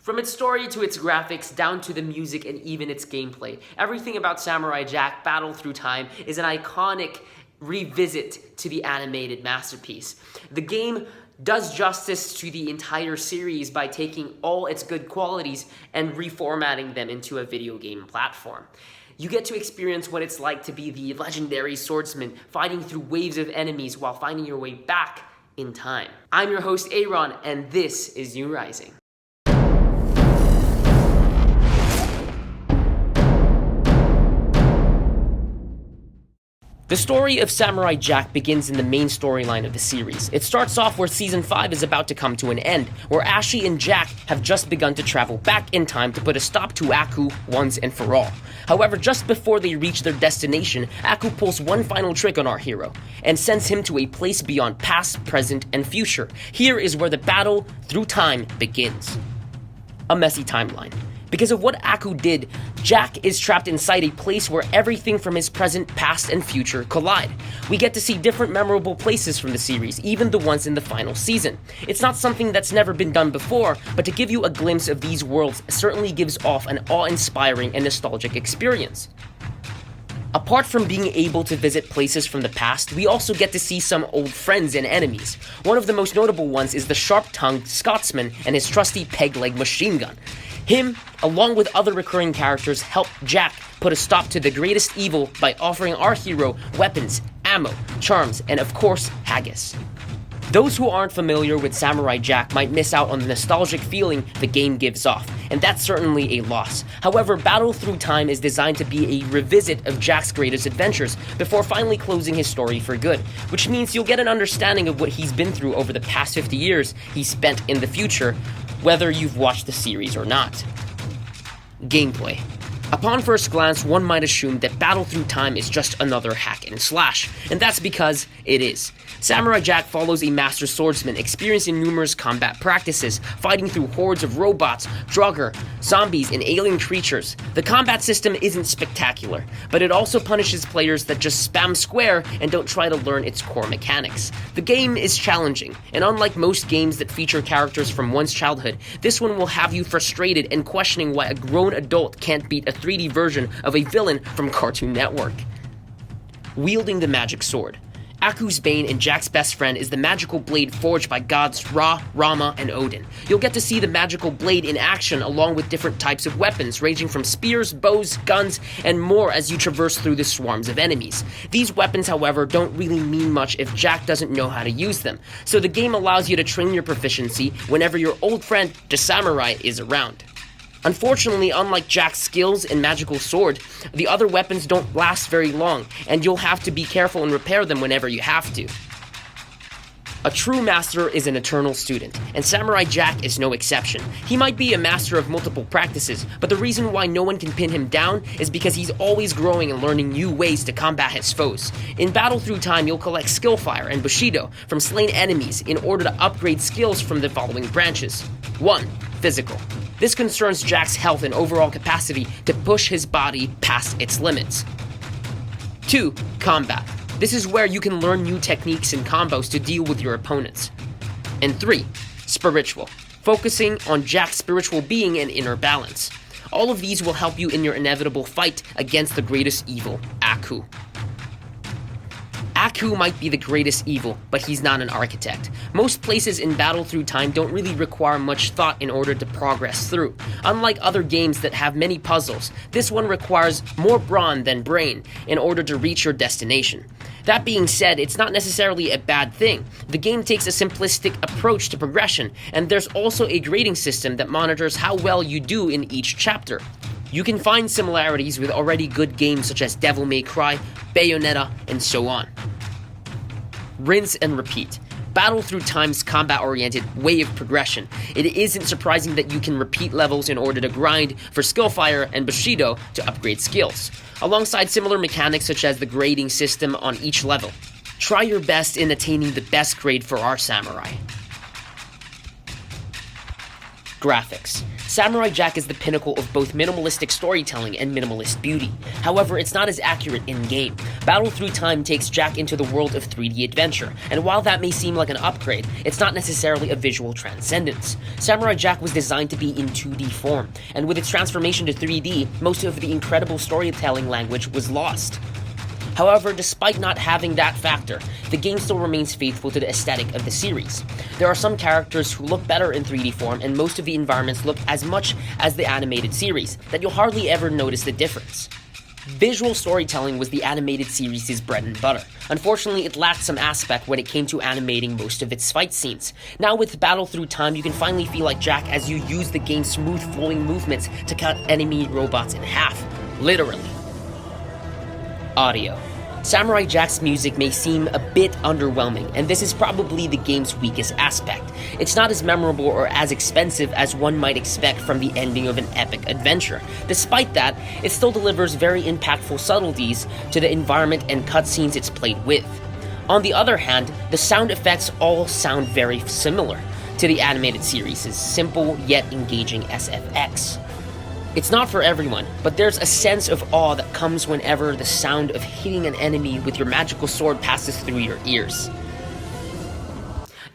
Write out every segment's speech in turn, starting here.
From its story to its graphics, down to the music and even its gameplay, everything about Samurai Jack Battle Through Time is an iconic revisit to the animated masterpiece. The game does justice to the entire series by taking all its good qualities and reformatting them into a video game platform. You get to experience what it's like to be the legendary swordsman fighting through waves of enemies while finding your way back in time. I'm your host Aaron, and this is New Rising. The story of Samurai Jack begins in the main storyline of the series. It starts off where Season 5 is about to come to an end, where Ashi and Jack have just begun to travel back in time to put a stop to Aku once and for all. However, just before they reach their destination, Aku pulls one final trick on our hero, and sends him to a place beyond past, present, and future. Here is where the battle through time begins. A messy timeline. Because of what Aku did, Jack is trapped inside a place where everything from his present, past, and future collide. We get to see different memorable places from the series, even the ones in the final season. It's not something that's never been done before, but to give you a glimpse of these worlds certainly gives off an awe-inspiring and nostalgic experience. Apart from being able to visit places from the past, we also get to see some old friends and enemies. One of the most notable ones is the sharp-tongued Scotsman and his trusty peg-leg machine gun. Him, along with other recurring characters, help Jack put a stop to the greatest evil by offering our hero weapons, ammo, charms, and of course, haggis. Those who aren't familiar with Samurai Jack might miss out on the nostalgic feeling the game gives off, and that's certainly a loss. However, Battle Through Time is designed to be a revisit of Jack's greatest adventures before finally closing his story for good, which means you'll get an understanding of what he's been through over the past 50 years he's spent in the future, whether you've watched the series or not. Gameplay. Upon first glance, one might assume that Battle Through Time is just another hack and slash, and that's because it is. Samurai Jack follows a master swordsman experiencing numerous combat practices, fighting through hordes of robots, Draugr, zombies, and alien creatures. The combat system isn't spectacular, but it also punishes players that just spam square and don't try to learn its core mechanics. The game is challenging, and unlike most games that feature characters from one's childhood, this one will have you frustrated and questioning why a grown adult can't beat a 3D version of a villain from Cartoon Network. Wielding the magic sword. Aku's bane and Jack's best friend is the magical blade forged by gods Ra, Rama, and Odin. You'll get to see the magical blade in action along with different types of weapons ranging from spears, bows, guns, and more as you traverse through the swarms of enemies. These weapons, however, don't really mean much if Jack doesn't know how to use them, so the game allows you to train your proficiency whenever your old friend, the samurai, is around. Unfortunately, unlike Jack's skills and magical sword, the other weapons don't last very long, and you'll have to be careful and repair them whenever you have to. A true master is an eternal student, and Samurai Jack is no exception. He might be a master of multiple practices, but the reason why no one can pin him down is because he's always growing and learning new ways to combat his foes. In Battle Through Time, you'll collect skill fire and bushido from slain enemies in order to upgrade skills from the following branches. 1. Physical. This concerns Jack's health and overall capacity to push his body past its limits. 2. Combat. This is where you can learn new techniques and combos to deal with your opponents. And 3. Spiritual. Focusing on Jack's spiritual being and inner balance. All of these will help you in your inevitable fight against the greatest evil, Aku. Aku might be the greatest evil, but he's not an architect. Most places in Battle Through Time don't really require much thought in order to progress through. Unlike other games that have many puzzles, this one requires more brawn than brain in order to reach your destination. That being said, it's not necessarily a bad thing. The game takes a simplistic approach to progression, and there's also a grading system that monitors how well you do in each chapter. You can find similarities with already good games such as Devil May Cry, Bayonetta, and so on. Rinse and repeat. Battle Through Time's combat-oriented way of progression. It isn't surprising that you can repeat levels in order to grind for skill fire and bushido to upgrade skills, alongside similar mechanics such as the grading system on each level. Try your best in attaining the best grade for our samurai. Graphics. Samurai Jack is the pinnacle of both minimalistic storytelling and minimalist beauty. However, it's not as accurate in-game. Battle Through Time takes Jack into the world of 3D adventure, and while that may seem like an upgrade, it's not necessarily a visual transcendence. Samurai Jack was designed to be in 2D form, and with its transformation to 3D, most of the incredible storytelling language was lost. However, despite not having that factor, the game still remains faithful to the aesthetic of the series. There are some characters who look better in 3D form, and most of the environments look as much as the animated series, that you'll hardly ever notice the difference. Visual storytelling was the animated series' bread and butter. Unfortunately, it lacked some aspect when it came to animating most of its fight scenes. Now with Battle Through Time, you can finally feel like Jack as you use the game's smooth flowing movements to cut enemy robots in half. Literally. Audio. Samurai Jack's music may seem a bit underwhelming, and this is probably the game's weakest aspect. It's not as memorable or as expensive as one might expect from the ending of an epic adventure. Despite that, it still delivers very impactful subtleties to the environment and cutscenes it's played with. On the other hand, the sound effects all sound very similar to the animated series' simple yet engaging SFX. It's not for everyone, but there's a sense of awe that comes whenever the sound of hitting an enemy with your magical sword passes through your ears.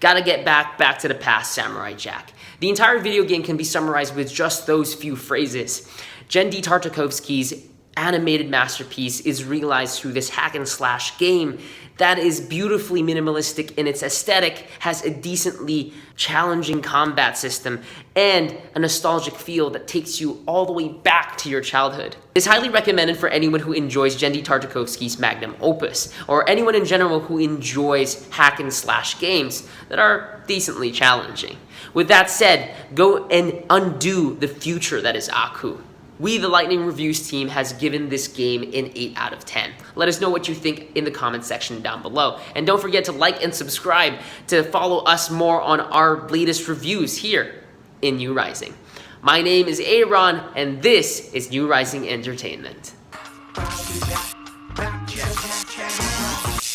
Gotta get back to the past, Samurai Jack. The entire video game can be summarized with just those few phrases. Genndy Tartakovsky's animated masterpiece is realized through this hack-and-slash game that is beautifully minimalistic in its aesthetic, has a decently challenging combat system, and a nostalgic feel that takes you all the way back to your childhood. It's highly recommended for anyone who enjoys Genndy Tartakovsky's magnum opus, or anyone in general who enjoys hack-and-slash games that are decently challenging. With that said, go and undo the future that is Aku. We, the Lightning Reviews team, has given this game an 8 out of 10. Let us know what you think in the comment section down below. And don't forget to like and subscribe to follow us more on our latest reviews here in New Rising. My name is Aaron, and this is New Rising Entertainment.